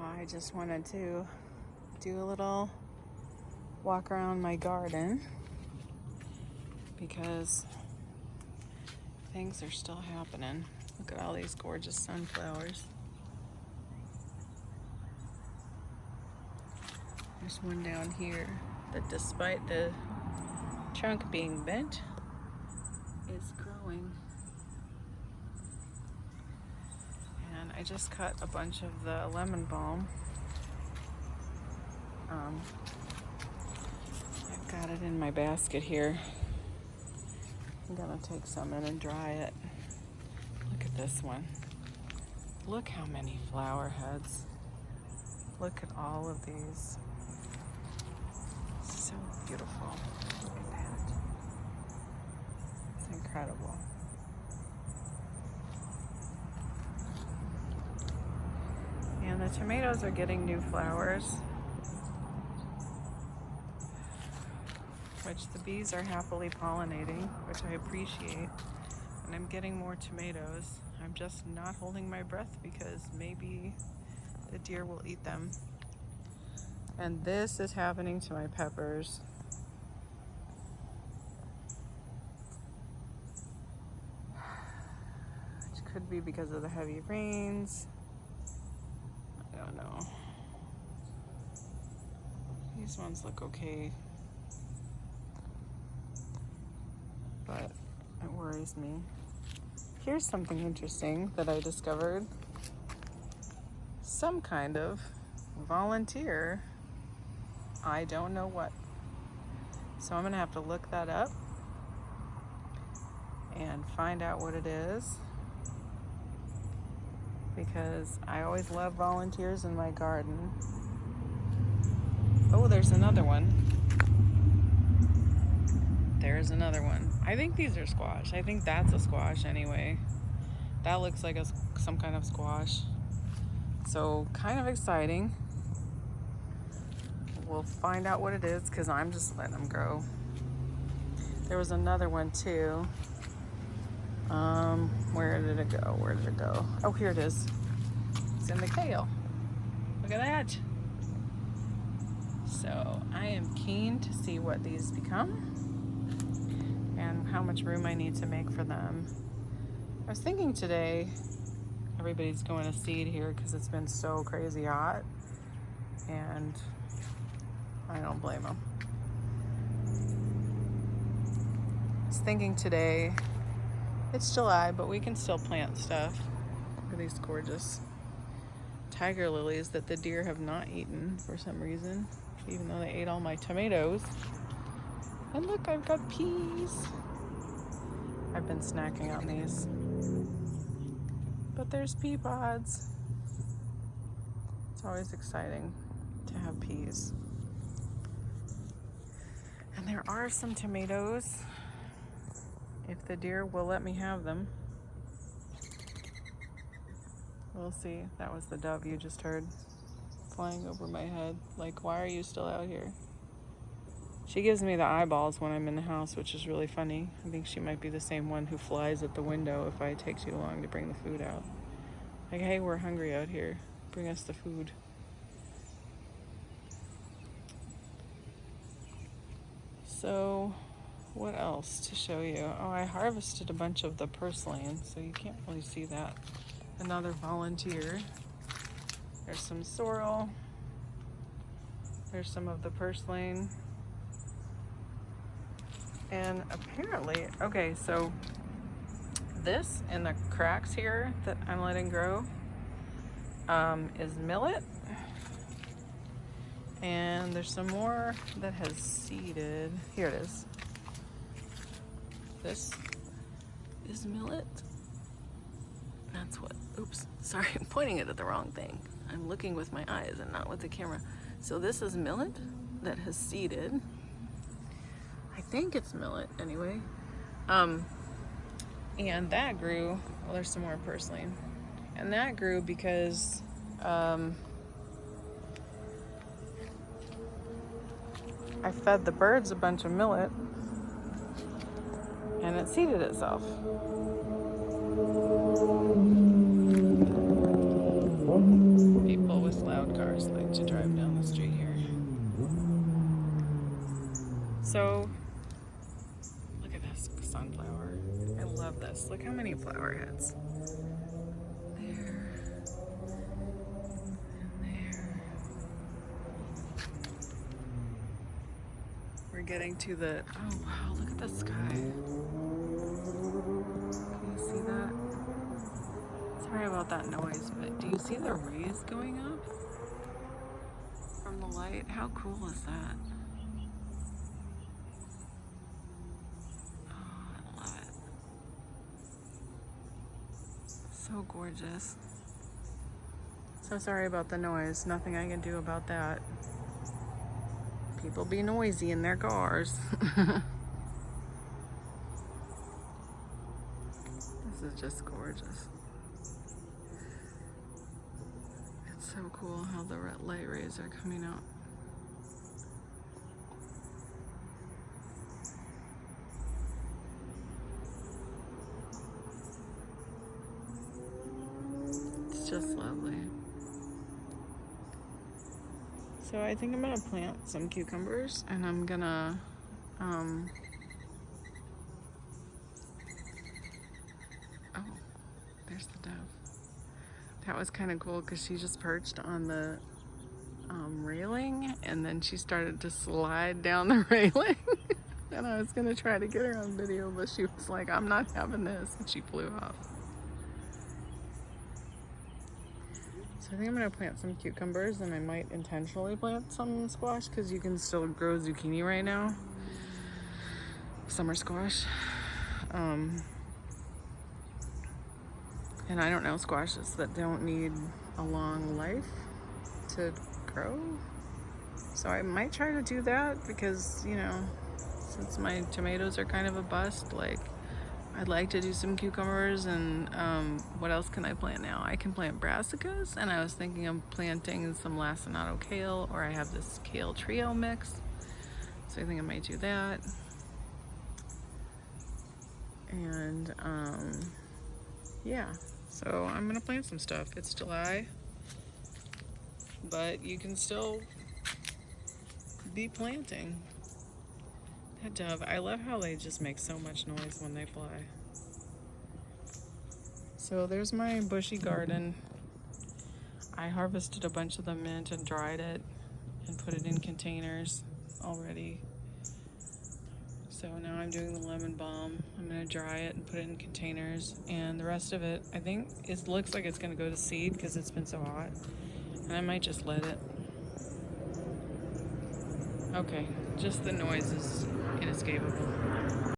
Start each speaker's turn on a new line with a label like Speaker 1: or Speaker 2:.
Speaker 1: I just wanted to do a little walk around my garden because things are still happening. Look at all these gorgeous sunflowers. There's one down here that, despite the trunk being bent, is growing. And I just cut a bunch of the lemon balm. I've got it in my basket here. I'm gonna take some in and dry it. Look at this one. Look how many flower heads. Look at all of these. So beautiful. Look at that. It's incredible. And the tomatoes are getting new flowers, which the bees are happily pollinating, which I appreciate. And I'm getting more tomatoes. I'm just not holding my breath because maybe the deer will eat them. And this is happening to my peppers. Which could be because of the heavy rains. I don't know. These ones look okay, but it worries me. Here's something interesting that I discovered. Some kind of volunteer. I don't know what. So I'm gonna have to look that up and find out what it is, because I always love volunteers in my garden. Oh, there's another one. There's another one. I think these are squash. I think that's a squash anyway. That looks like some kind of squash. So kind of exciting. We'll find out what it is because I'm just letting them grow. There was another one too. Where did it go? Where did it go? Oh, here it is. It's in the kale. Look at that. So I am keen to see what these become and how much room I need to make for them. I was thinking today, everybody's going to seed here because it's been so crazy hot, and I don't blame them. I was thinking today, it's July, but we can still plant stuff. Look at these gorgeous tiger lilies that the deer have not eaten for some reason, even though they ate all my tomatoes. And look, I've got peas. I've been snacking on these. But there's pea pods. It's always exciting to have peas. And there are some tomatoes, if the deer will let me have them. We'll see. That was the dove you just heard flying over my head. Like, why are you still out here? She gives me the eyeballs when I'm in the house, which is really funny. I think she might be the same one who flies at the window if I take too long to bring the food out. Like, hey, we're hungry out here. Bring us the food. So, what else to show you? Oh, I harvested a bunch of the purslane, so you can't really see that. Another volunteer. There's some sorrel. There's some of the purslane. And apparently, okay, so this in the cracks here that I'm letting grow is millet. And there's some more that has seeded. Here it is. This is millet. That's what, oops, sorry, I'm pointing it at the wrong thing. I'm looking with my eyes and not with the camera. So this is millet that has seeded. I think it's millet anyway. And that grew, well, there's some more purslane. And that grew because I fed the birds a bunch of millet and it seeded itself. People with loud loud cars like to drive down the street here. So, look at this sunflower. I love this. Look how many flower heads. There. And there. We're getting to the, oh wow, look at the sky. Can you see that? Sorry about that noise, but do you see the rays going up from the light? How cool is that? Oh, I love it. So gorgeous. So sorry about the noise. Nothing I can do about that. People be noisy in their cars. This is just gorgeous. It's so cool how the red light rays are coming out. It's just lovely. So I think I'm gonna plant some cucumbers, and I'm gonna oh, there's the dove. That was kind of cool because she just perched on the railing, and then she started to slide down the railing. And I was gonna try to get her on video, but she was like, I'm not having this, and she flew off. So I think I'm gonna plant some cucumbers, and I might intentionally plant some squash because you can still grow zucchini right now. Summer squash. And I don't know, squashes that don't need a long life to grow. So I might try to do that because, you know, since my tomatoes are kind of a bust, like, I'd like to do some cucumbers. And what else can I plant now? I can plant brassicas, and I was thinking of planting some lacinato kale, or I have this kale trio mix. So I think I might do that. And yeah, so I'm gonna plant some stuff. It's July, but you can still be planting. That dove, I love how they just make so much noise when they fly. So there's my bushy garden. I harvested a bunch of the mint and dried it and put it in containers already. So now I'm doing the lemon balm. I'm gonna dry it and put it in containers, and the rest of it, I think it looks like it's gonna go to seed because it's been so hot, and I might just let it. Okay, just the noise is inescapable.